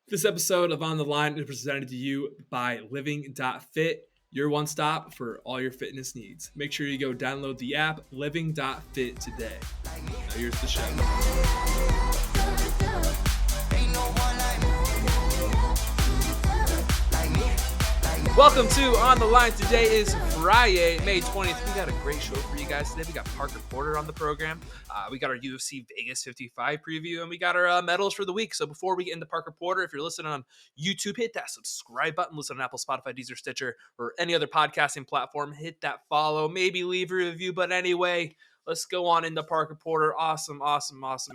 This episode of On the Line is presented to you by Living.Fit, your one stop for all your fitness needs. Make sure you go download the app Living.Fit today. Now here's the show. Welcome to On the Line. Today is Friday, May 20th. We got a great show for you guys today. We got Parker Porter on the program. We got our UFC Vegas 55 preview, and we got our medals for the week. So before we get into Parker Porter, if you're listening on YouTube, hit that subscribe button. Listen on Apple, Spotify, Deezer, Stitcher, or any other podcasting platform. Hit that follow. Maybe leave a review. But anyway, let's go on into Parker Porter. Awesome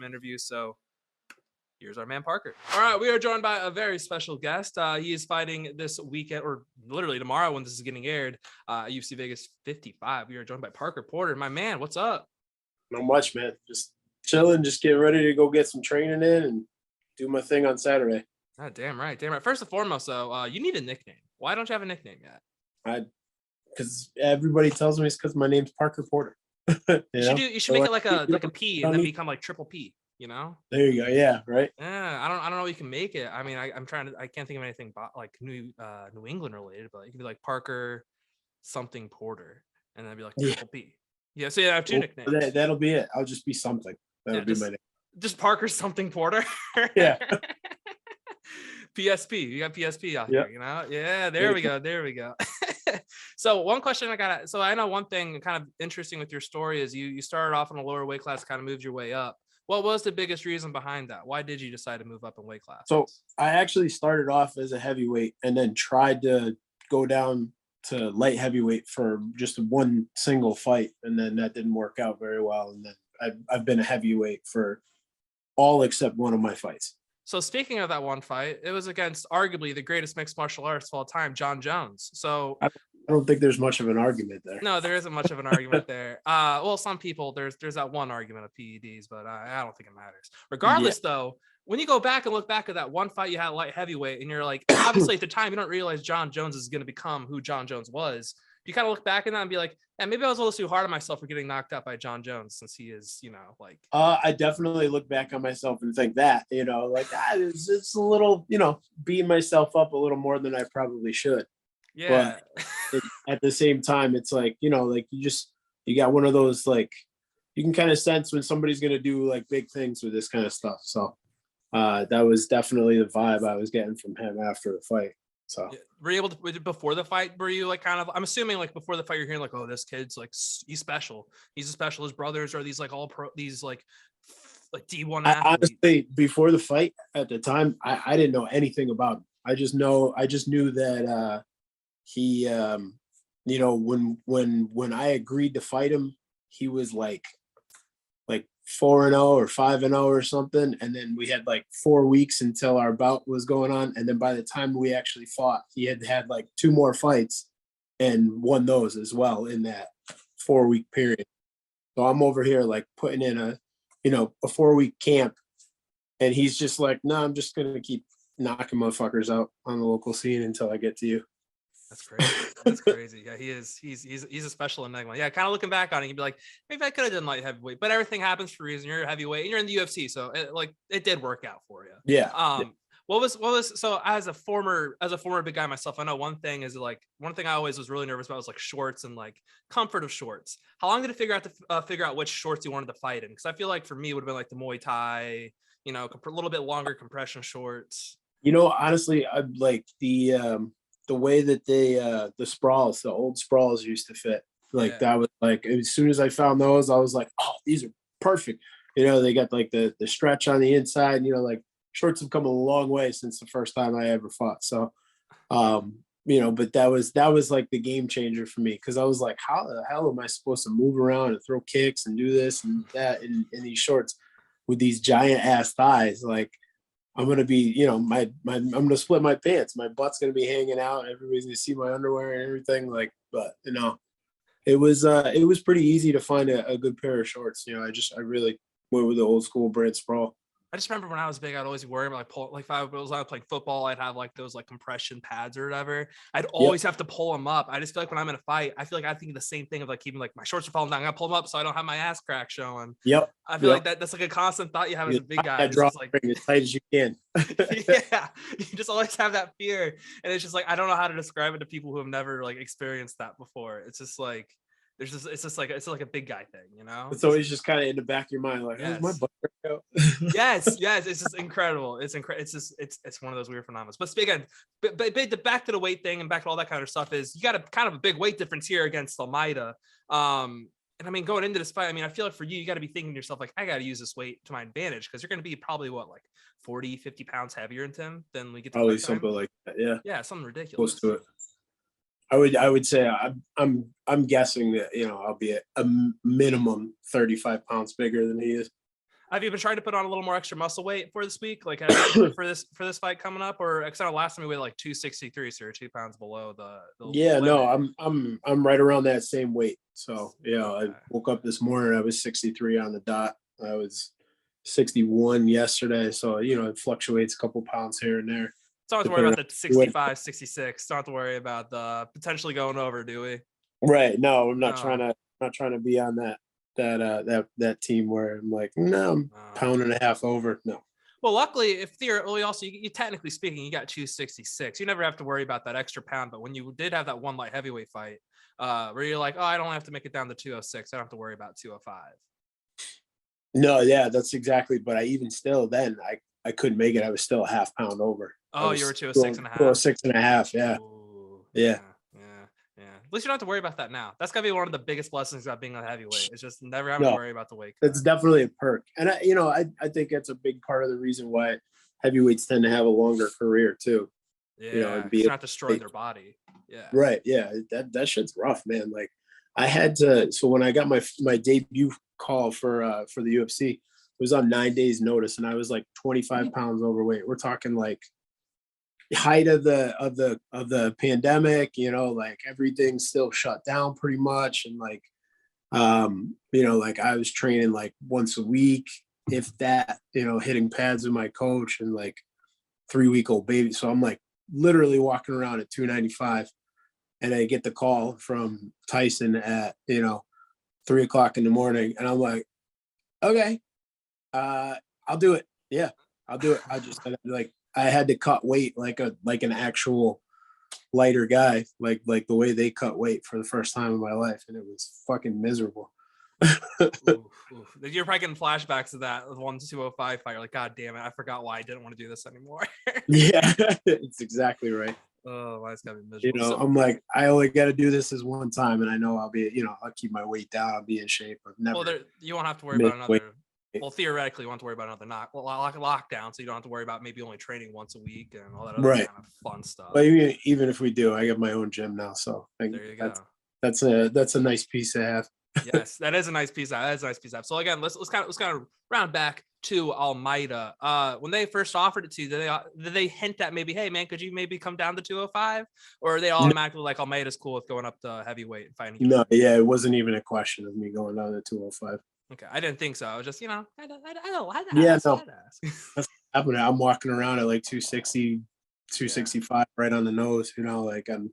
interview. So here's our man, Parker. All right, we are joined by a very special guest. He is fighting this weekend, or literally tomorrow when this is getting aired, UFC Vegas 55. We are joined by Parker Porter. My man, what's up? Not much, man. Just chilling, just getting ready to go get some training in and do my thing on Saturday. Oh, damn right. First and foremost, though, you need a nickname. Why don't you have a nickname yet? Because everybody tells me it's because my name's Parker Porter. You should make it like a P and then become like triple P. You know, there you go. Yeah, right. Yeah, I don't know. You can make it. I mean, I can't think of anything like New England related, but you can be like Parker something Porter, and then be like triple P. Yeah, so I have two nicknames. That'll be it. I'll just be something. That'll be my name. Just Parker something Porter. Yeah. PSP. You got PSP out here, you know? Yeah, there we go. So one question I got. So I know one thing kind of interesting with your story is you started off in a lower weight class, kind of moved your way up. What was the biggest reason behind that? Why did you decide to move up in weight class? So I actually started off as a heavyweight and then tried to go down to light heavyweight for just one single fight. And then that didn't work out very well. And then I've been a heavyweight for all except one of my fights. So speaking of that one fight, it was against arguably the greatest mixed martial artist of all time, Jon Jones. So I don't think there's much of an argument there. No, there isn't much of an argument there. Well, some people, there's that one argument of PEDs, but I don't think it matters. Regardless, though, when you go back and look back at that one fight you had light heavyweight, and you're like, obviously at the time you don't realize Jon Jones is going to become who Jon Jones was. You kind of look back at that and be like, yeah, maybe I was a little too hard on myself for getting knocked out by Jon Jones, since he is, like. I definitely look back on myself and think that, like it's a little, beating myself up a little more than I probably should. Yeah. But at the same time, it's like, like you got one of those, like, you can kind of sense when somebody's going to do like big things with this kind of stuff. So that was definitely the vibe I was getting from him after the fight. So were you able to, before the fight, were you like kind of, I'm assuming like before the fight, you're hearing like, oh, this kid's like, he's special. He's special. His brothers are these like all pro, these like D1 athletes. Honestly, before the fight at the time, I didn't know anything about him. I just knew that he, when I agreed to fight him, he was like 4-0 or 5-0 or something. And then we had like 4 weeks until our bout was going on. And then by the time we actually fought, he had like 2 more fights and won those as well in that 4-week period. So I'm over here like putting in a 4-week camp. And he's just like, no, I'm just going to keep knocking motherfuckers out on the local scene until I get to you. That's crazy. Yeah, he is. He's a special enigma. Yeah, kind of looking back on it, you'd be like, maybe I could have done light heavyweight, but everything happens for a reason. You're a heavyweight and you're in the UFC, so it did work out for you. Yeah. What was so as a former big guy myself, I know one thing I always was really nervous about was like shorts and like comfort of shorts. How long did it figure out which shorts you wanted to fight in? Because I feel like for me it would have been like the Muay Thai, a little bit longer compression shorts. Honestly, I like the way that the old sprawls used to fit. That was like, as soon as I found those, I was like, oh, these are perfect. They got like the stretch on the inside, like shorts have come a long way since the first time I ever fought. So, but that was like the game changer for me. Cause I was like, how the hell am I supposed to move around and throw kicks and do this and that in these shorts with these giant ass thighs? Like, I'm going to be, I'm going to split my pants. My butt's going to be hanging out. Everybody's going to see my underwear and everything. But it was pretty easy to find a good pair of shorts. I really went with the old school brand sprawl. I just remember when I was big, I'd always worry about like pull, like if I was out playing football, I'd have like those like compression pads or whatever. I'd Yep. always have to pull them up. I just feel like when I'm in a fight, I feel like I think the same thing of like keeping like my shorts are falling down. I gotta pull them up so I don't have my ass crack showing. Yep. I feel like Yep. that's like a constant thought you have as You a big tie guy. that It's just like, drawstring as tight as you can. yeah, you just always have that fear. And it's just like, I don't know how to describe it to people who have never like experienced that before. It's just like, it's like a big guy thing, you know? It's always just kind of in the back of your mind, like, how's my Yes. butt out? Yes, it's just incredible. It's just it's one of those weird phenomena. But speaking, back to the weight thing and back to all that kind of stuff is you got a kind of a big weight difference here against Almeida. And I mean, going into this fight, I mean, I feel like for you got to be thinking to yourself, like, I got to use this weight to my advantage because you're going to be probably what, like 40, 50 pounds heavier than Tim than we get to Probably fight time. something like that. Yeah, Yeah, something close ridiculous. to it. I would say I'm guessing that I'll be at a minimum 35 pounds bigger than he is. Have you been trying to put on a little more extra muscle weight for this week, like for this fight coming up, or because last time we weighed like 263, so you're 2 pounds below the Yeah, no, limit. I'm right around that same weight. So I Okay. woke up this morning, I was 63 on the dot. I was 61 yesterday, so it fluctuates a couple pounds here and there. Don't have to worry Depending about the on what. 65, 66. Don't have to worry about the potentially going over, do we? Right. No, I'm No, not trying to be on that team where I'm like, no, I'm no. pound and a half over. No. Well, luckily, if theoretically, also, you technically speaking, you got 266. You never have to worry about that extra pound. But when you did have that one light heavyweight fight, where you're like, oh, I don't have to make it down to 206. I don't have to worry about 205. No, yeah, that's exactly. But I even still then I couldn't make it. I was still a half pound over. I Oh, you were was 206 and a half. 206 and a half. Yeah. Ooh, Yeah. yeah. At least you don't have to worry about that now. That's gotta be one of the biggest blessings about being a heavyweight. It's just never having to No, worry about the weight cut. it's definitely a perk. And I think that's a big part of the reason why heavyweights tend to have a longer career too. Yeah, And because be you're not destroying their body. Yeah. right. Yeah. That shit's rough, man. Like I had to, so when I got my debut call for the UFC, it was on 9 days notice and I was like 25 pounds overweight. We're talking like height of the pandemic, like everything's still shut down pretty much. And like, like I was training like once a week, if that, hitting pads with my coach and like 3-week-old baby. So I'm like literally walking around at 295 and I get the call from Tyson at, 3 o'clock in the morning. And I'm like, okay, I'll do it. Yeah, I'll do it. I just like, I had to cut weight like an actual lighter guy, like the way they cut weight for the first time in my life. And it was fucking miserable. Oof, oof. You're probably getting flashbacks of that 1-205 fight. You're like, God damn it, I forgot why I didn't want to do this anymore. Yeah, it's exactly right. Oh, why it's gotta be miserable. So, I'm like, I only got to do this one time, and I know I'll be, I'll keep my weight down. I'll be in shape. I've well, never you won't have to worry missed about weight. another. Well, theoretically, you won't have to worry about another lockdown, so you don't have to worry about maybe only training once a week and all that other Right. kind of fun stuff. But even if we do, I got my own gym now, so There you go. that's a nice piece to have. Yes, that is a nice piece. That is a nice piece. So again, let's kind of round back to Almeida. When they first offered it to you, did they hint at maybe, hey man, could you maybe come down to 205, or are they automatically like Almeida's cool with going up to heavyweight and fighting? No, yeah, it wasn't even a question of me going down to 205. Okay, I didn't think so. I was just, I Yeah, ask. no, I'd ask. that's happening. I'm walking around at like 260, 265, right on the nose. Like I'm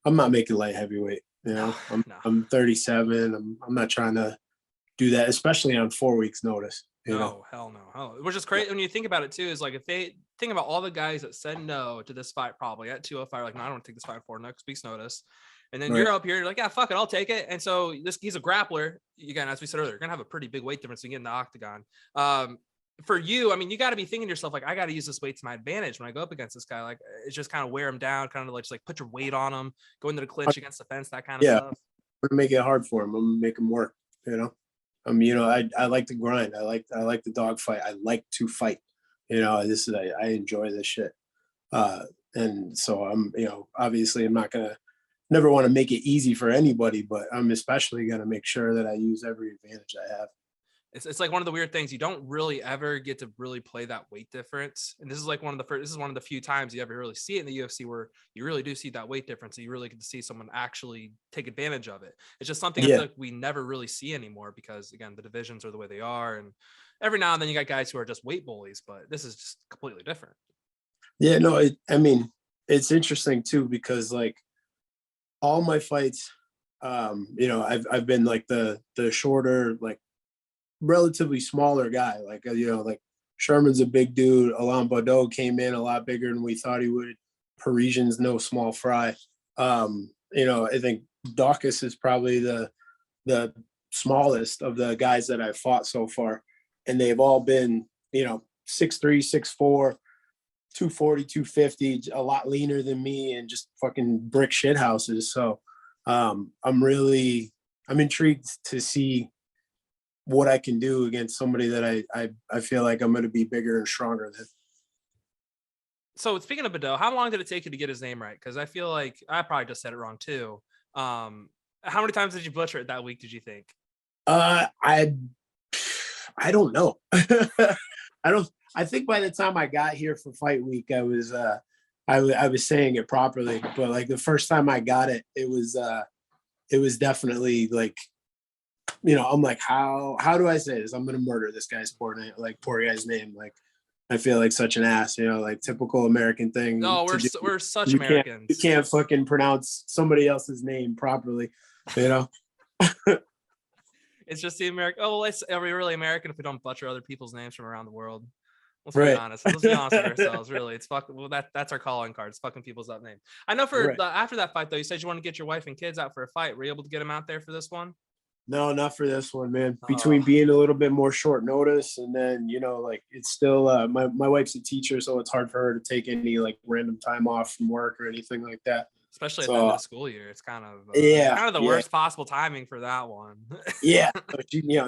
not making light heavyweight. No. I'm 37. I'm not trying to do that, especially on 4 weeks notice. No, hell no. Hell. Which is crazy when you think about it too, is like if they think about all the guys that said no to this fight probably at 205, like, no, I don't want to take this fight for next week's notice. And then Right. you're up here, you're like, yeah, fuck it, I'll take it. And so he's a grappler. Again, as we said earlier, you're gonna have a pretty big weight difference to get in the octagon. For you, I mean, you got to be thinking to yourself, like, I got to use this weight to my advantage when I go up against this guy. Like, it's just kind of wear him down, kind of like just like put your weight on him, go into the clinch against the fence, that kind of Yeah, stuff. I'm gonna make it hard for him. I'm gonna make him work. I like to grind. I like the dog fight. I like to fight. I enjoy this shit. And so I'm, obviously I'm not gonna never want to make it easy for anybody, but I'm especially gonna make sure that I use every advantage I have. It's like one of the weird things. You don't really ever get to really play that weight difference. And this is like this is one of the few times you ever really see it in the UFC where you really do see that weight difference. And you really get to see someone actually take advantage of it. It's just something I feel Yeah. like we never really see anymore because again, the divisions are the way they are. And every now and then you got guys who are just weight bullies, but this is just completely different. Yeah, no, I mean, it's interesting too, because like all my fights, I've been like the shorter, like relatively smaller guy. Like, like Sherman's a big dude. Alain Baudot came in a lot bigger than we thought he would. Parisian's no small fry. I think Dawkins is probably the smallest of the guys that I've fought so far. And they've all been, 6'3", 6'4", 240, 250, a lot leaner than me, and just fucking brick shit houses. So I'm intrigued to see what I can do against somebody that I feel like I'm going to be bigger and stronger than. So speaking of Baudot, how long did it take you to get his name right? Because I feel like I probably just said it wrong too. How many times did you butcher it that week, did you think? I don't know. I think by the time I got here for fight week, I was saying it properly, but like the first time I got it, it was definitely like, I'm like, how do I say this? I'm going to murder this guy's poor guy's name. Like, I feel like such an ass, like typical American thing. No, we're such Americans. You can't fucking pronounce somebody else's name properly, It's just the American. Oh, are we really American if we don't butcher other people's names from around the world? Let's be honest. Let's be honest with ourselves. Really, it's fucking. Well, that's our calling card. It's fucking people's up name. I know. After that fight though, you said you want to get your wife and kids out for a fight. Were you able to get them out there for this one? No, not for this one, man. Between being a little bit more short notice, and then like it's still my wife's a teacher, so it's hard for her to take any like random time off from work or anything like that. Especially at the end of the school year, it's kind of the worst possible timing for that one. Yeah, but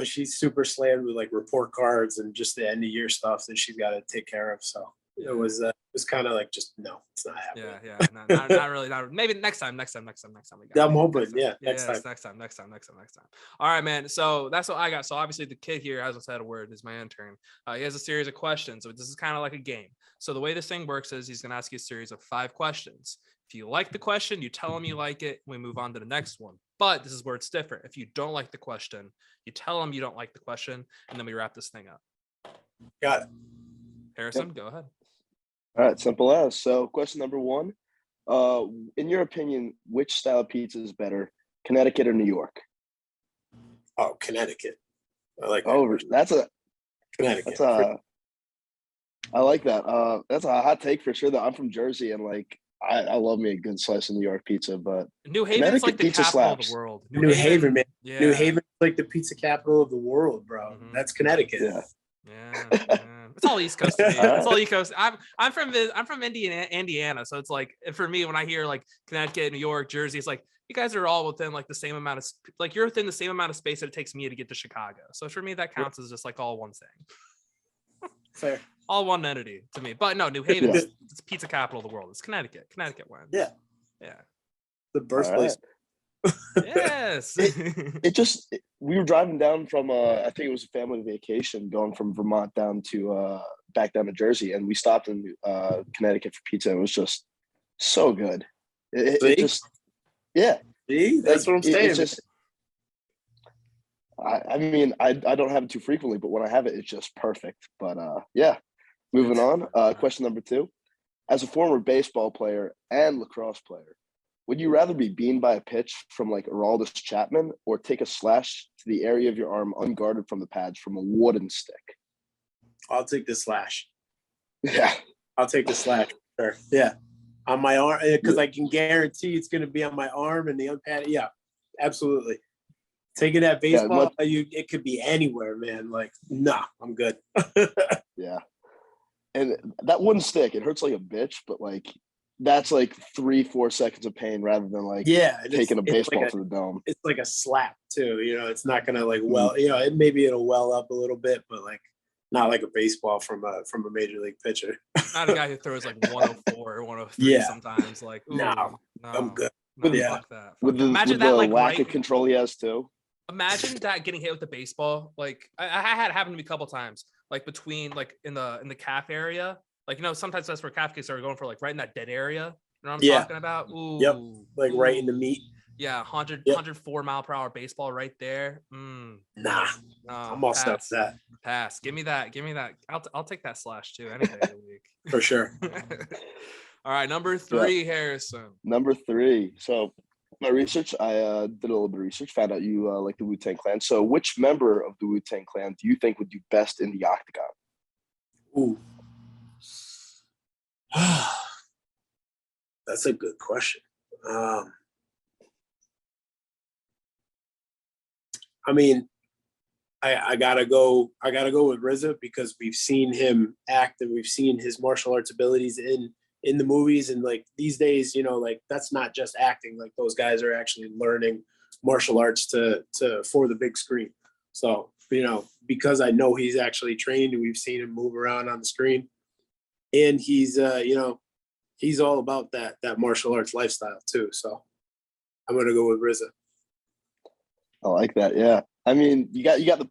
she's super slammed with like report cards and just the end of year stuff that she's got to take care of. So it was kind of like, just no, it's not happening. Yeah, not really. Maybe next time. I'm hoping. Next time. All right, man. So that's what I got. So obviously the kid here hasn't said a word. It's my intern. He has a series of questions. So this is kind of like a game. So the way this thing works is he's going to ask you a series of 5 questions. If you like the question, you tell him you like it. We move on to the next one. But this is where it's different. If you don't like the question, you tell him you don't like the question, and then we wrap this thing up. Got it. Harrison, Go ahead. All right, simple as. So question number 1, in your opinion, which style of pizza is better, Connecticut or New York? Oh, Connecticut. I like that. Oh, that's a Connecticut. I like that. That's a hot take for sure. That I'm from Jersey, and like I love me a good slice of New York pizza, but New Haven's like the capital of the world. New Haven, man. Yeah. New Haven's like the pizza capital of the world, bro. Mm-hmm. That's Connecticut. Yeah. It's all East Coast to me. It's all East Coast. I'm from Indiana, so it's like, for me, when I hear like Connecticut, New York, Jersey, it's like you guys are all within like the same amount of you're within the same amount of space that it takes me to get to Chicago. So for me, that counts as just like all one thing. Fair. All one entity to me. But no, New Haven is it's pizza capital of the world. It's Connecticut. Connecticut wins. Yeah. The birthplace. Yes. We were driving down from I think it was a family vacation going from Vermont down to back down to Jersey, and we stopped in Connecticut for pizza. It was just so good. It just See, that's what I'm saying. I mean, I don't have it too frequently, but when I have it, it's just perfect. But moving on. Question number 2: as a former baseball player and lacrosse player, would you rather be beamed by a pitch from like Aroldis Chapman or take a slash to the area of your arm unguarded from the pads from a wooden stick? I'll take the slash. Yeah. I'll take the slash. Sure. Yeah. On my arm, because I can guarantee it's going to be on my arm and the unpadded. Yeah, absolutely. Taking that baseball, it could be anywhere, man. Like, nah, I'm good. Yeah. And that wooden stick, it hurts like a bitch, but like, that's like 3-4 seconds of pain rather than like taking a baseball to the dome. It's like a slap too, it's not gonna like maybe it'll well up a little bit, but like not like a baseball from a major league pitcher. Not a guy who throws like 104 or 103 sometimes. Like, no, I'm good. Fuck that. Imagine that like lack of control he has too. Imagine that getting hit with the baseball. Like I had it happen to me a couple times, like between like in the calf area. Like, sometimes that's where calf kicks are going for, like right in that dead area. You know what I'm talking about? Ooh. Yep. Like right in the meat. Yeah, 100, Yep. 104-mile-per-hour baseball right there. Nah, I'm all set with that. Pass. Give me that. I'll take that slash too any day of the week. For sure. All right, number 3, Harrison. Number 3. So my research, I did a little bit of research, found out you like the Wu-Tang Clan. So which member of the Wu-Tang Clan do you think would do best in the octagon? Ooh. That's a good question. I mean, I gotta go with RZA because we've seen him act and we've seen his martial arts abilities in the movies, and like these days, you know, like that's not just acting. Like those guys are actually learning martial arts to for the big screen. So, you know, because I know he's actually trained and we've seen him move around on the screen, and he's you know, he's all about that martial arts lifestyle too. So I'm gonna go with RZA. I like that. Yeah. I mean, you got the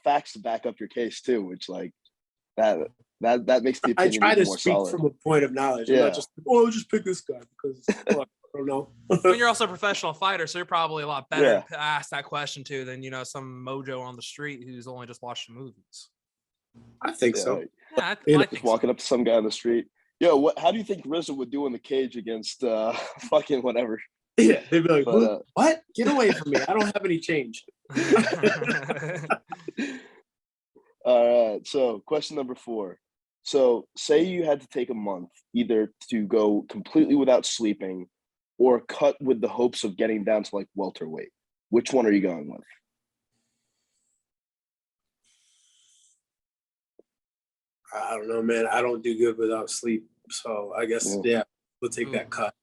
facts to back up your case too, which like that makes the opinion I try to more speak solid. from a point of knowledge. Yeah. I'm not just, I'll just pick this guy because I don't know. When you're also a professional fighter, so you're probably a lot better Yeah. to ask that question to than, you know, some mojo on the street who's only just watched the movies. I think so. Yeah, I Just think walking so. up to some guy on the street. Yo, how do you think RZA would do in the cage against fucking whatever? Yeah, they'd be like, But, what? Get away from me. I don't have any change. All right. So question number 4. So say you had to take a month either to go completely without sleeping or cut with the hopes of getting down to like welterweight. Which one are you going with? I don't know, man. I don't do good without sleep. So I guess, yeah we'll take that cut.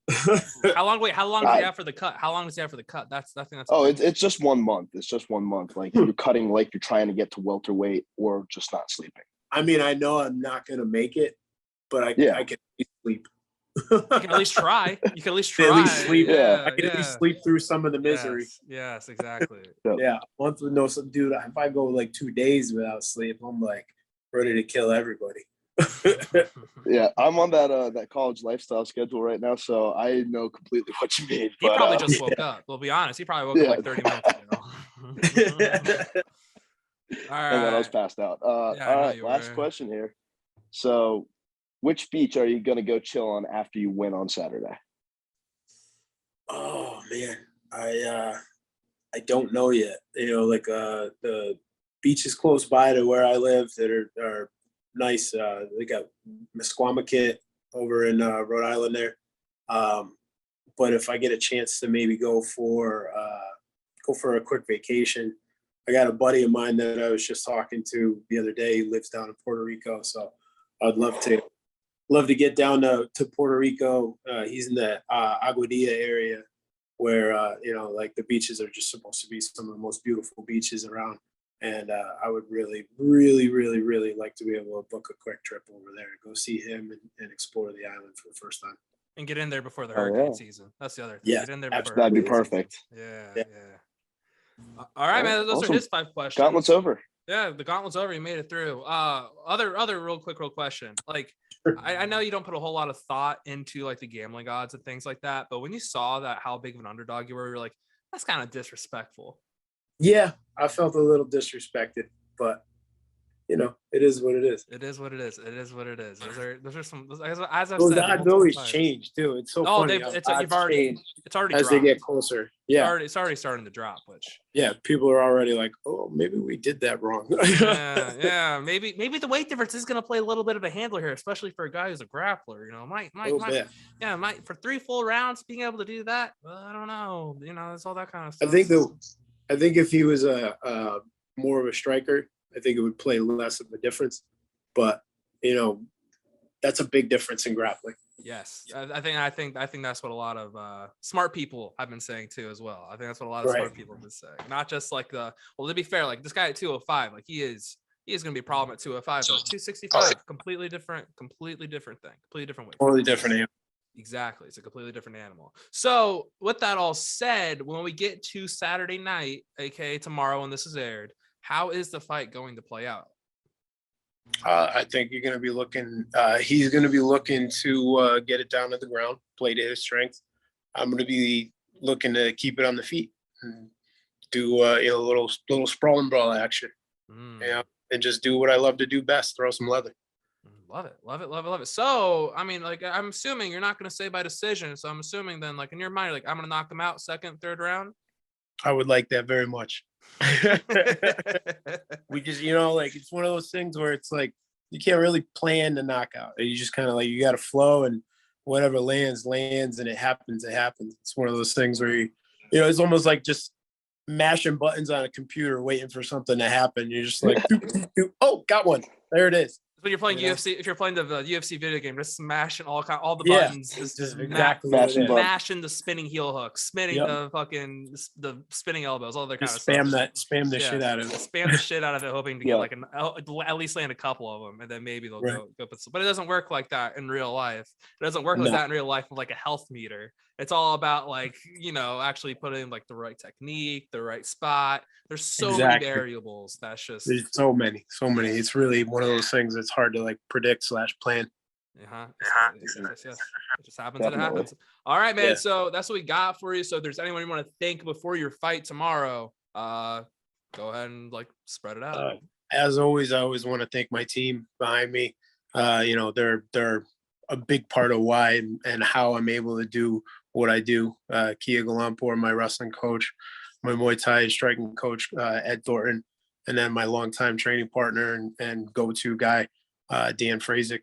How long does he have for the cut? How long does he have for the cut? That's I think that's it's just 1 month. It's just 1 month. Like you're cutting like you're trying to get to welterweight or just not sleeping. I mean, I know I'm not gonna make it, but I can sleep. You can at least try. You can at least try. At least sleep. Yeah, I can at least sleep through some of the misery. Yes, exactly. Yeah. Once with no sleep, dude, if I go like 2 days without sleep, I'm like ready to kill everybody. Yeah, I'm on that college lifestyle schedule right now, so I know completely what you mean. He probably just woke up. We'll be honest. He probably woke up like 30 minutes ago. All right. And then I was passed out. All right, last question here. So, which beach are you gonna go chill on after you win on Saturday? Oh man, I don't know yet. You know, like the beaches close by to where I live that are nice. They got Mesquamaket over in Rhode Island there. But if I get a chance to maybe go for a quick vacation, I got a buddy of mine that I was just talking to the other day. He lives down in Puerto Rico, so I'd love to get down to Puerto Rico. He's in the Aguadilla area where you know, like the beaches are just supposed to be some of the most beautiful beaches around. And I would really, really, really, really like to be able to book a quick trip over there and go see him and explore the island for the first time. And get in there before the hurricane season. That's the other thing. Yeah, get in there before that'd be perfect. Yeah. All right, man. Those are his 5 questions. Gauntlet's over. Yeah, the gauntlet's over. You made it through. Other real quick question. Like, I know you don't put a whole lot of thought into like the gambling odds and things like that, but when you saw that how big of an underdog you were, you're like, that's kind of disrespectful. Yeah, I felt a little disrespected, but you know, it is what it is. It is what it is. It is what it is. Those are some. As I've said, those odds always change too. It's so funny. It's already as dropped. They get closer. Yeah, it's already starting to drop. Which people are already like, oh, maybe we did that wrong. yeah. Maybe the weight difference is going to play a little bit of a handler here, especially for a guy who's a grappler. You know, might for 3 full rounds being able to do that. Well, I don't know. You know, it's all that kind of stuff. I think if he was a more of a striker, I think it would play less of a difference. But you know, that's a big difference in grappling. Yes, I think that's what a lot of smart people have been saying too as well. I think that's what a lot of smart people have been saying. Not just like to be fair, like this guy at 205, like he is going to be a problem at 205, but 265, completely different thing, completely different weight. Totally different animal. Exactly. It's a completely different animal. So with that all said, when we get to Saturday night, aka tomorrow when this is aired, how is the fight going to play out? I think you're going to be looking. He's going to be looking to get it down to the ground, play to his strength. I'm going to be looking to keep it on the feet and do a little sprawl and brawl action, and just do what I love to do best, throw some leather. Love it, love it, love it, love it. So, I mean, like, I'm assuming you're not going to say by decision. So I'm assuming then, like, in your mind, like, I'm going to knock him out second, third round. I would like that very much. We just, like, it's one of those things where it's like you can't really plan the knockout. You just kind of like, you got to flow, and whatever lands, and it happens. It's one of those things where it's almost like just mashing buttons on a computer waiting for something to happen. You're just like, oh, got one. There it is. When you're playing UFC, if you're playing the UFC video game, just smashing all the buttons, just exactly smashing the spinning heel hooks, spinning the spinning elbows, all that kind of spam stuff. Spam the shit out of it. Spam the shit out of it, hoping to get like at least land a couple of them, and then maybe they'll go. But it doesn't work like that in real life. It doesn't work like that in real life with like a health meter. It's all about like, actually putting like the right technique, the right spot. There's so many variables. That's just there's so many. It's really one of those things that's hard to like predict / plan. It just happens. It happens. All right, man. So that's what we got for you. So if there's anyone you want to thank before your fight tomorrow, go ahead and like spread it out. As always, I always want to thank my team behind me. They're a big part of why and how I'm able to do what I do. Kia Galampur, my wrestling coach, my Muay Thai striking coach, Ed Thornton, and then my longtime training partner and go-to guy, Dan Frazick.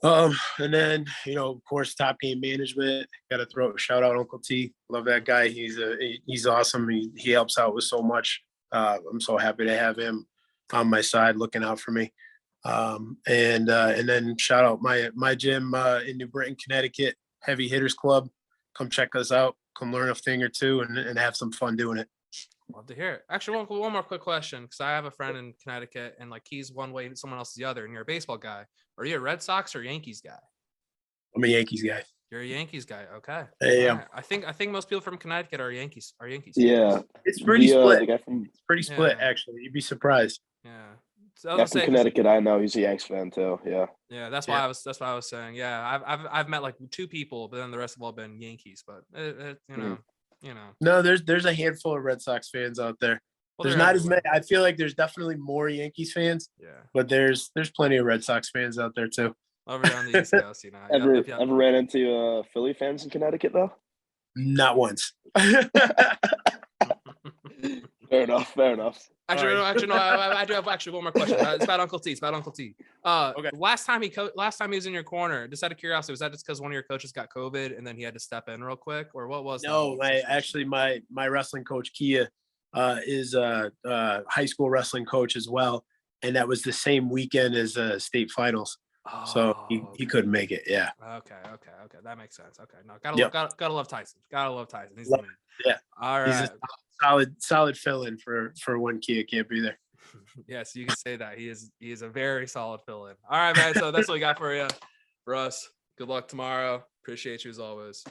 And then, of course, Top Game Management. Got to throw a shout out Uncle T. Love that guy. He's awesome. He helps out with so much. I'm so happy to have him on my side, looking out for me. And then shout out my gym in New Britain, Connecticut, Heavy Hitters Club. Come check us out. Come learn a thing or two and have some fun doing it. Love to hear it. Actually, one more quick question, because I have a friend in Connecticut, and like he's one way and someone else is the other, and you're a baseball guy. Are you a Red Sox or Yankees guy? I'm a Yankees guy. You're a Yankees guy. Okay. Yeah. Right. I think most people from Connecticut are Yankees. Yeah. It's pretty split. It's pretty split, actually. You'd be surprised. Yeah. So from Connecticut, I know he's a Yanks fan too. Yeah. Yeah, that's why I was saying. Yeah, I've met like 2 people, but then the rest have all been Yankees. But No, there's a handful of Red Sox fans out there. Well, there's not as many. I feel like there's definitely more Yankees fans. Yeah. But there's plenty of Red Sox fans out there too. Over on the East Coast, Ever ran into Philly fans in Connecticut though? Not once. Fair enough. Actually, no. I do have one more question. It's about Uncle T. Okay. Last time he was in your corner, just out of curiosity, was that just because one of your coaches got COVID and then he had to step in real quick, or what was? No, my wrestling coach Kia is a high school wrestling coach as well, and that was the same weekend as state finals. Oh, so he couldn't make it. Yeah. Okay. That makes sense. Okay. No, gotta love Tyson. He's the man. Yeah. All right. He's a solid fill-in for when Kia can't be there. Yes, you can say that. He is a very solid fill-in. All right, man. So that's what we got for you. For us. Good luck tomorrow. Appreciate you as always.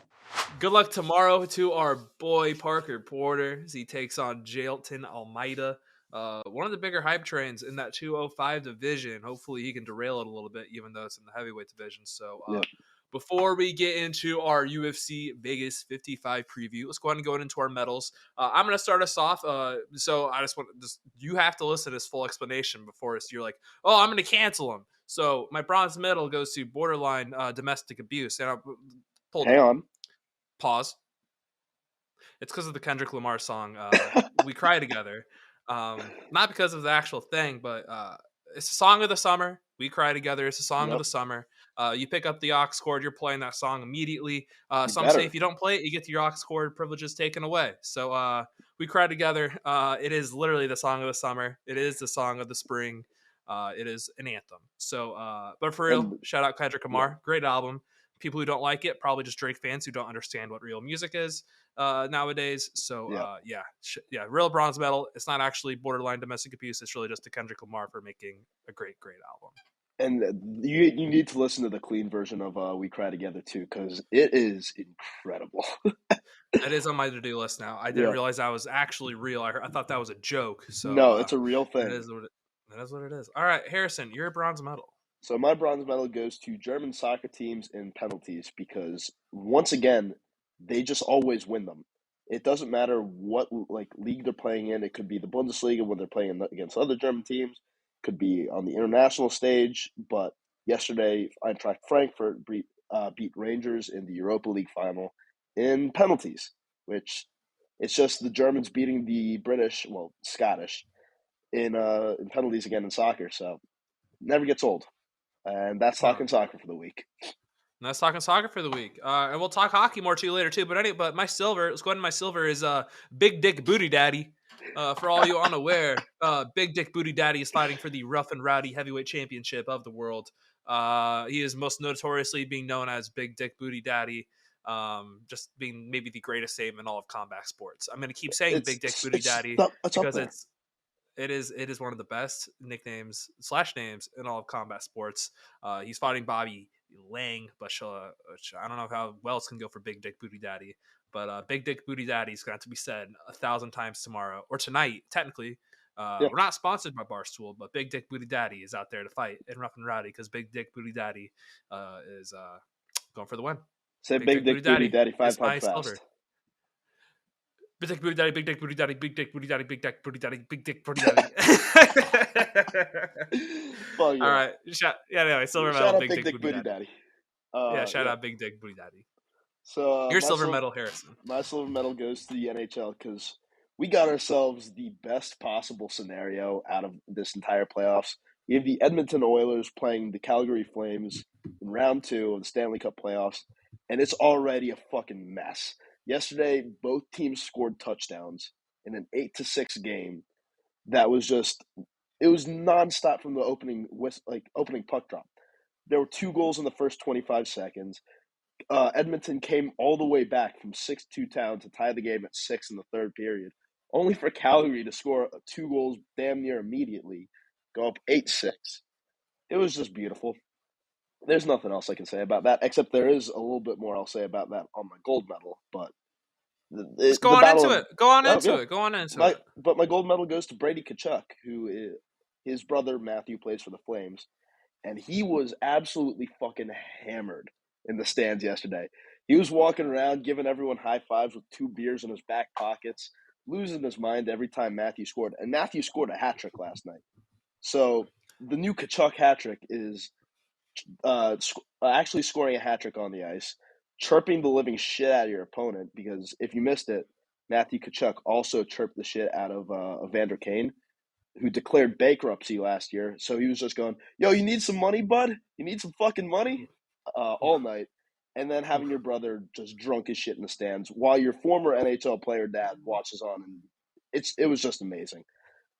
Good luck tomorrow to our boy Parker Porter as he takes on Jailton Almeida. One of the bigger hype trains in that 205 division. Hopefully he can derail it a little bit, even though it's in the heavyweight division. So before we get into our UFC Vegas 55 preview, let's go ahead and go into our medals. I'm going to start us off. So I just want you have to listen to this full explanation before you're like, oh, I'm going to cancel him. So my bronze medal goes to borderline domestic abuse. And hang on. Pause. It's because of the Kendrick Lamar song, We Cry Together. Not because of the actual thing, but it's a song of the summer. We Cry Together. It's a song of the summer. You pick up the aux cord, you're playing that song immediately. Some say if you don't play it, you get your aux cord privileges taken away. So We Cry Together. It is literally the song of the summer. It is the song of the spring. It is an anthem. So, but for real, shout out Kendrick Lamar. Great album. People who don't like it, probably just Drake fans who don't understand what real music is nowadays. So, real bronze medal. It's not actually borderline domestic abuse. It's really just to Kendrick Lamar for making a great album. And you need to listen to the clean version of We Cry Together too, because it is incredible. That is on my to-do list now. I didn't realize that was actually real. I thought that was a joke. So no, it's a real thing. That is what it is. All right, Harrison, you're a bronze medal. So my bronze medal goes to German soccer teams in penalties because, once again, they just always win them. It doesn't matter what like league they're playing in. It could be the Bundesliga when they're playing against other German teams. Could be on the international stage. But yesterday, Eintracht Frankfurt beat Rangers in the Europa League final in penalties, which it's just the Germans beating the British, well, Scottish, in penalties again in soccer. So never gets old. And that's No. talking soccer for the week. And that's talking soccer for the week. And we'll talk hockey more too later too. But my silver, let's go ahead and my silver is Big Dick Booty Daddy. For all you unaware, Big Dick Booty Daddy is fighting for the Rough and Rowdy Heavyweight Championship of the world. He is most notoriously being known as Big Dick Booty Daddy, just being maybe the greatest name in all of combat sports. I'm going to keep saying Big Dick Booty Daddy because it is one of the best nicknames / names in all of combat sports. He's fighting Bobby Lang, but I don't know how well it's gonna go for Big Dick Booty Daddy. But Big Dick Booty Daddy is going to have to be said 1,000 times tomorrow or tonight. Technically, we're not sponsored by Barstool, but Big Dick Booty Daddy is out there to fight in Rough and Rowdy because Big Dick Booty Daddy is going for the win. Say Big Dick Booty Daddy 5 times fast. Silver. Big Dick Booty Daddy, Big Dick Booty Daddy, Big Dick Booty Daddy, Big Dick Booty Daddy, Big Dick Booty Daddy. Well, yeah. All right. Anyway, silver Shout medal, out Big Dick Booty Daddy. Shout out Big Dick Booty Daddy. So your silver medal, Harrison. My silver medal goes to the NHL because we got ourselves the best possible scenario out of this entire playoffs. We have the Edmonton Oilers playing the Calgary Flames in round 2 of the Stanley Cup playoffs, and it's already a fucking mess. Yesterday, both teams scored touchdowns in an 8-6 game. That was it was nonstop from the opening puck drop. There were 2 goals in the first 25 seconds. Edmonton came all the way back from 6-2 down to tie the game at 6 in the third period, only for Calgary to score 2 goals damn near immediately, go up 8-6. It was just beautiful. There's nothing else I can say about that, except there is a little bit more I'll say about that on my gold medal. But let's go on into it. Go on into it. But my gold medal goes to Brady Tkachuk, his brother Matthew plays for the Flames, and he was absolutely fucking hammered in the stands yesterday. He was walking around giving everyone high fives with 2 beers in his back pockets, losing his mind every time Matthew scored. And Matthew scored a hat trick last night. So the new Tkachuk hat trick is actually scoring a hat trick on the ice, chirping the living shit out of your opponent, because if you missed it, Matthew Tkachuk also chirped the shit out of Evander Kane, who declared bankruptcy last year. So he was just going, yo, you need some money, bud? You need some fucking money? All night. And then having your brother just drunk as shit in the stands while your former NHL player dad watches on. And it was just amazing.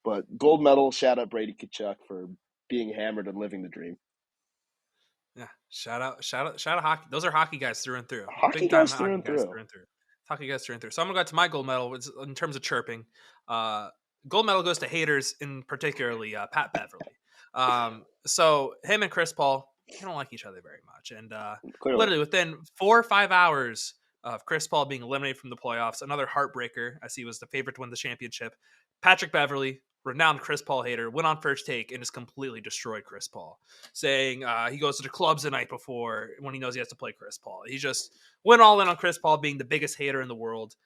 But gold medal, shout out Brady Tkachuk for being hammered and living the dream. Yeah, shout out hockey. Those are hockey guys through and through. Hockey guys through and through. Hockey guys through and through. So I'm gonna go to my gold medal in terms of chirping. Gold medal goes to haters, in particularly Pat Beverly. So him and Chris Paul, they don't like each other very much, and literally within 4 or 5 hours of Chris Paul being eliminated from the playoffs, another heartbreaker, as he was the favorite to win the championship, Patrick Beverly, renowned Chris Paul hater, went on First Take and just completely destroyed Chris Paul, saying he goes to the clubs the night before when he knows he has to play Chris Paul. He just went all in on Chris Paul being the biggest hater in the world.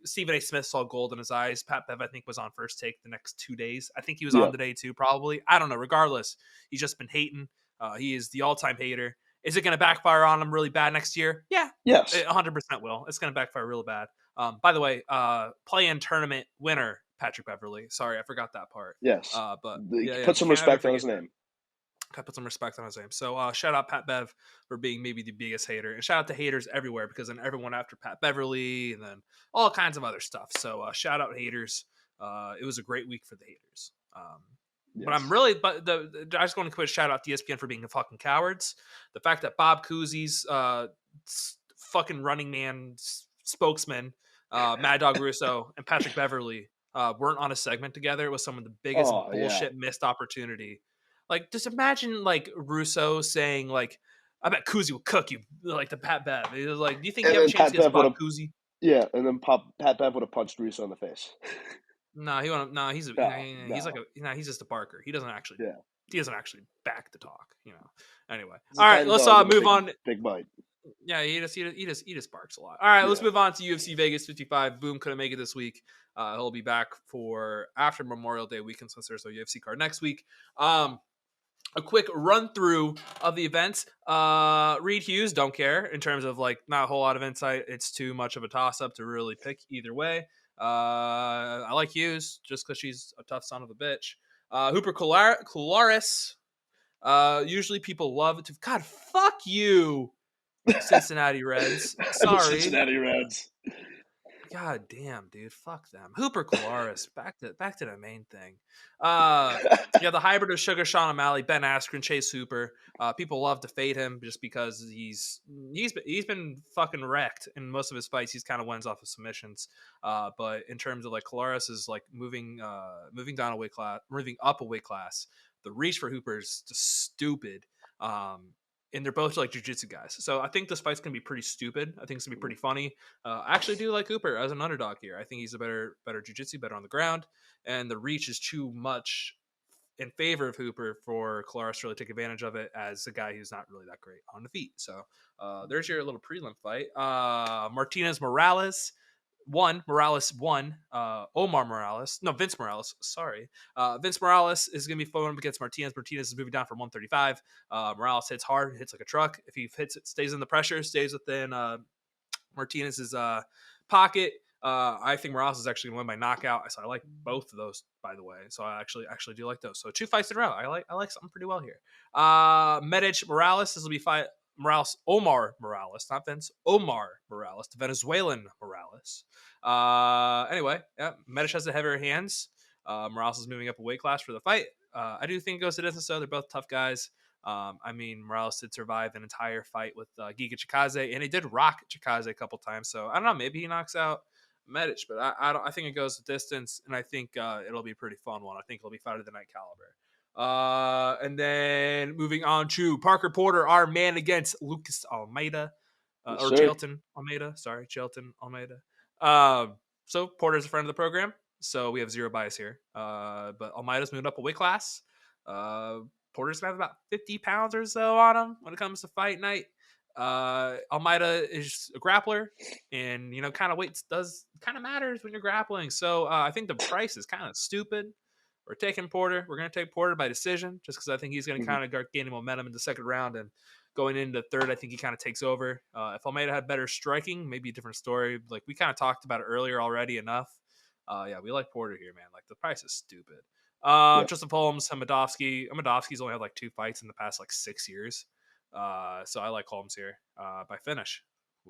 Stephen A. Smith saw gold in his eyes. Pat Bev, I think, was on First Take the next 2 days. I think he was on today too, probably. I don't know. Regardless, he's just been hating. He is the all-time hater. Is it going to backfire on him really bad next year? Yeah. Yes. It 100% will. It's going to backfire real bad. By the way, play-in tournament winner, Patrick Beverly. Sorry, I forgot that part. Yes. But put some respect on his name. I put some respect on his name. So shout out Pat Bev for being maybe the biggest hater. And shout out to haters everywhere, because then everyone after Pat Beverly and then all kinds of other stuff. So shout out haters. It was a great week for the haters. Yes. But I just want to quit shout out to ESPN for being the fucking cowards. The fact that Bob Cousy's fucking running man spokesman, Mad Dog Russo, and Patrick Beverly weren't on a segment together was some of the biggest bullshit missed opportunity. Like, just imagine like Russo saying like, "I bet Cousy will cook you," like the Pat Bev. It was like, do you think you have a chance against Bob Cousy? Yeah, and then Pat Bev would have punched Russo in the face. No, he won't. No, he's just a barker. He doesn't actually. Yeah. He doesn't actually back the talk. Anyway, all right, let's move on. Big bite. Yeah, he just barks a lot. All right, let's Yeah. move on to UFC Vegas 55. Boom couldn't make it this week. He'll be back for after Memorial Day weekend, since there's a UFC card next week. A quick run through of the events. Reed Hughes, don't care in terms of like not a whole lot of insight. It's too much of a toss up to really pick either way. I like Hughes just because she's a tough son of a bitch. Hooper Colares. Usually people love it. God, fuck you, Cincinnati Reds. The Sorry. Cincinnati Reds. God damn, dude. Fuck them. Hooper Colares. Back to the main thing. Yeah, the hybrid of Sugar Sean O'Malley, Ben Askren, Chase Hooper. People love to fade him just because he's been fucking wrecked in most of his fights. He's kind of wins off of submissions. But in terms of like Colares is like moving down a weight class, moving up a weight class. The reach for Hooper is just stupid. And they're both like jiu-jitsu guys. So I think this fight's going to be pretty stupid. I think it's going to be pretty funny. I actually do like Hooper as an underdog here. I think he's a better jiu-jitsu, better on the ground. And the reach is too much in favor of Hooper for Colares to really take advantage of it as a guy who's not really that great on the feet. So there's your little prelim fight. Martinez Morales won. Omar Morales. No, Vince Morales. Sorry. Vince Morales is going to be going up against Martinez. Martinez is moving down from 135. Morales hits hard, hits like a truck. If he hits it, stays in the pressure, stays within Martinez's pocket. I think Morales is actually going to win by knockout. So I like both of those, by the way. So I actually do like those. So 2 fights in a row. I like something pretty well here. Medic Morales. This will be fight Omar Morales, not Vince. Omar Morales, the Venezuelan Morales. Anyway, yeah, Medic has the heavier hands. Morales is moving up a weight class for the fight. I do think it goes to distance, though. They're both tough guys. I mean, Morales did survive an entire fight with Giga Chikadze, and he did rock Chikadze a couple times. So I don't know, maybe he knocks out Medic, but I think it goes to distance, and I think it'll be a pretty fun one. I think it'll be fight of the night caliber. And then moving on to Parker Porter, our man against Lucas Almeida, Yes, or sir. Chelton Almeida. Sorry, Chelton Almeida. So Porter's a friend of the program, so we have zero bias here. But Almeida's moved up a weight class. Porter's gonna have about 50 pounds or so on him when it comes to fight night. Almeida is a grappler, and kind of weight kind of matters when you're grappling. So I think the price is kind of stupid. We're taking Porter. We're going to take Porter by decision just because I think he's going to kind of start gaining momentum in the second round. And going into third, I think he kind of takes over. If Almeida had better striking, maybe a different story. Like we kind of talked about it earlier already enough. Yeah, we like Porter here, man. Like the price is stupid. Joseph Holmes, Hamidovsky. Hamidovsky's only had like 2 fights in the past like 6 years. So I like Holmes here by finish.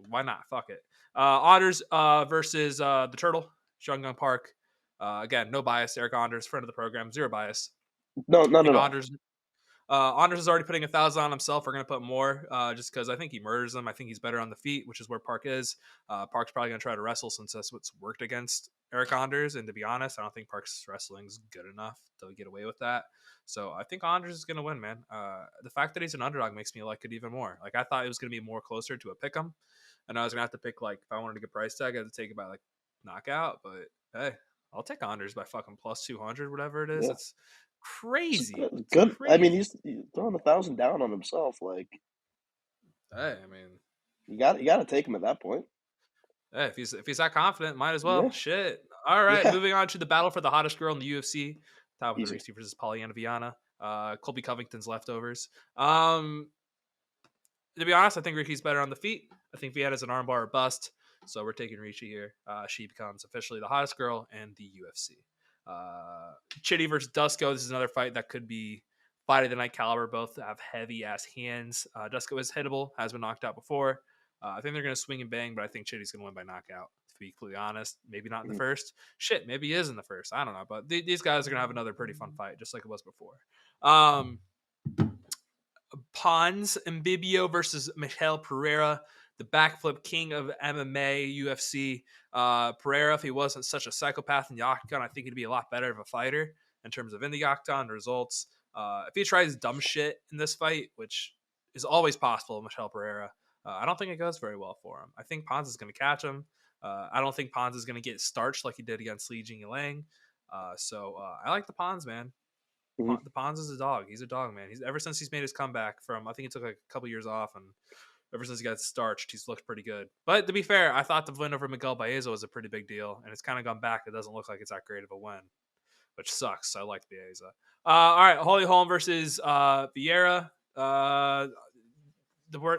Why not? Fuck it. Otters versus the Turtle, Shungung Park. Again, no bias. Eric Anders, friend of the program, zero bias. No, I none think at all. Anders is already putting 1,000 on himself. We're going to put more just because I think he murders him. I think he's better on the feet, which is where Park is. Park's probably going to try to wrestle since that's what's worked against Eric Anders. And to be honest, I don't think Park's wrestling's good enough to get away with that. So I think Anders is going to win, man. The fact that he's an underdog makes me like it even more. Like I thought it was going to be more closer to a pick 'em, and I was going to have to pick like if I wanted to get price tag, I had to take it by like knockout. But hey, I'll take Anders by fucking plus 200, whatever it is. Yeah. It's crazy. Good. It's Good. I mean, crazy. he's throwing 1,000 down on himself. Like Hey, I mean, you got to take him at that point. hey, if he's that confident, might as well. Yeah. Shit. All right, Yeah. moving on to the battle for the hottest girl in the UFC. Top of the Easy. Ricci versus Polyana Viana. Colby Covington's leftovers. To be honest, I think Ricci's better on the feet. I think Viana's an armbar or bust. So we're taking Ricci here. She becomes officially the hottest girl in the UFC. Chitty versus Dusko. This is another fight that could be fight of the night caliber. Both have heavy ass hands. Dusko is hittable, has been knocked out before. I think they're going to swing and bang, but I think Chitty's going to win by knockout. To be completely honest, maybe not in the first. Shit, maybe he is in the first. I don't know, but these guys are going to have another pretty fun fight, just like it was before. Pons Mbibio versus Michel Pereira, the backflip king of MMA, UFC. Pereira, if he wasn't such a psychopath in the octagon, I think he'd be a lot better of a fighter in terms of in the octagon results. If he tries dumb shit in this fight, which is always possible, Michel Pereira, I don't think it goes very well for him. I think Pons is going to catch him. I don't think Pons is going to get starched like he did against Li Jingyang. So I like the Pons, man. Mhm. The Pons is a dog. He's a dog, man. He's ever since he's made his comeback from, I think he took like a couple years off and ever since he got starched, he's looked pretty good. But to be fair, I thought the win over Miguel Baeza was a pretty big deal, and it's kind of gone back. It doesn't look like it's that great of a win, which sucks. I like Baeza. All right, Holly Holm versus Vieira.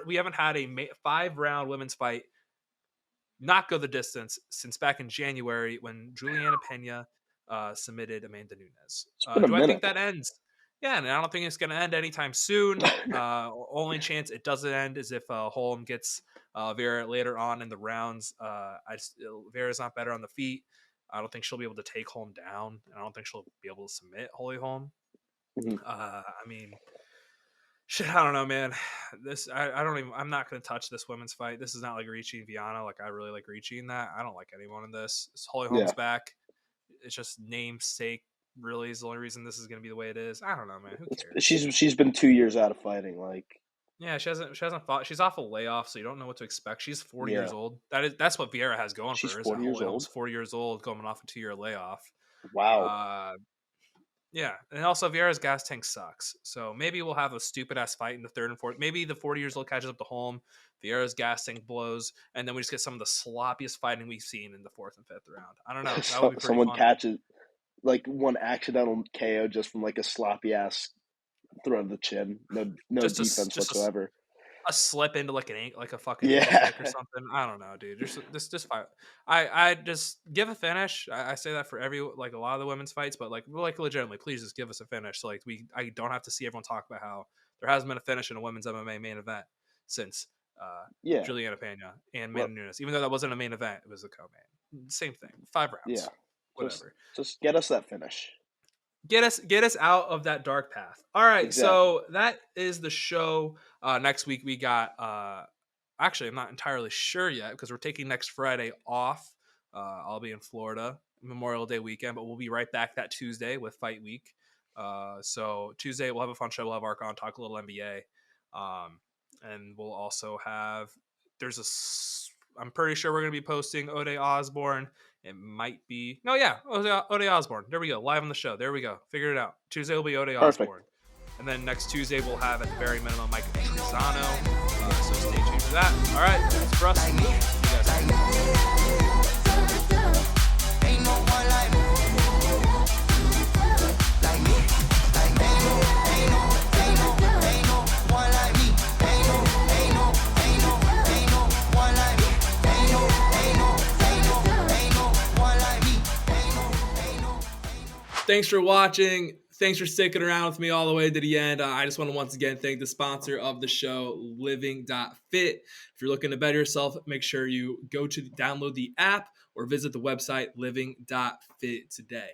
We haven't had a 5-round women's fight not go the distance since back in January when Juliana Pena submitted Amanda Nunes. It's been a Do I think minute. that ends? Yeah, and I don't think it's going to end anytime soon. Only chance it doesn't end is if Holm gets Vera later on in the rounds. Vera's not better on the feet. I don't think she'll be able to take Holm down. I don't think she'll be able to submit Holly Holm. Mhm. I mean, shit, I don't know, man. I'm not going to touch this women's fight. This is not like Ricci and Viana. Like, I really like Ricci in that. I don't like anyone in this. Holly Holm's back. It's just namesake, really, is the only reason this is going to be the way it is. I don't know, man. Who cares? She's been 2 years out of fighting. Like, yeah, she hasn't fought. She's off a layoff, so you don't know what to expect. She's 40 years old. That's what Vieira has going she's for her. 40 years old. 40 years old, going off a 2-year layoff. Wow. Yeah, and also Vieira's gas tank sucks. So maybe we'll have a stupid ass fight in the 3rd and 4th. Maybe the 40 years old catches up to home. Vieira's gas tank blows, and then we just get some of the sloppiest fighting we've seen in the 4th and 5th round. I don't know. That would be pretty Someone fun. catches like one accidental KO just from like a sloppy ass throw of the chin. No Just defense whatsoever. A slip into like a fucking Yeah. ankle kick or something. I don't know, dude. Just fight. I just give a finish. I say that for a lot of the women's fights, but like legitimately, please just give us a finish. So I don't have to see everyone talk about how there hasn't been a finish in a women's MMA main event since Juliana Pena and Amanda Nunes. Even though that wasn't a main event, it was a co-main. Same thing. 5 rounds. Yeah. Whatever. Just get us that finish. Get us out of that dark path. All right, Exactly. so that is the show. Next week we got actually I'm not entirely sure yet because we're taking next Friday off. I'll be in Florida Memorial Day weekend, but we'll be right back that Tuesday with Fight Week. So Tuesday we'll have a fun show. We'll have Ark on, talk a little NBA, and we'll also have I'm pretty sure we're going to be posting Ode Osborne. It might be Ode Osborne. There we go. Live on the show. There we go. Figured it out. Tuesday will be Ode Osborne. And then next Tuesday we'll have at the very minimum Mike Trizano. So stay tuned for that. All right. That's for us. See you guys. Thanks for watching. Thanks for sticking around with me all the way to the end. I just want to once again thank the sponsor of the show, Living.Fit. If you're looking to better yourself, make sure you go to download the app or visit the website Living.Fit today.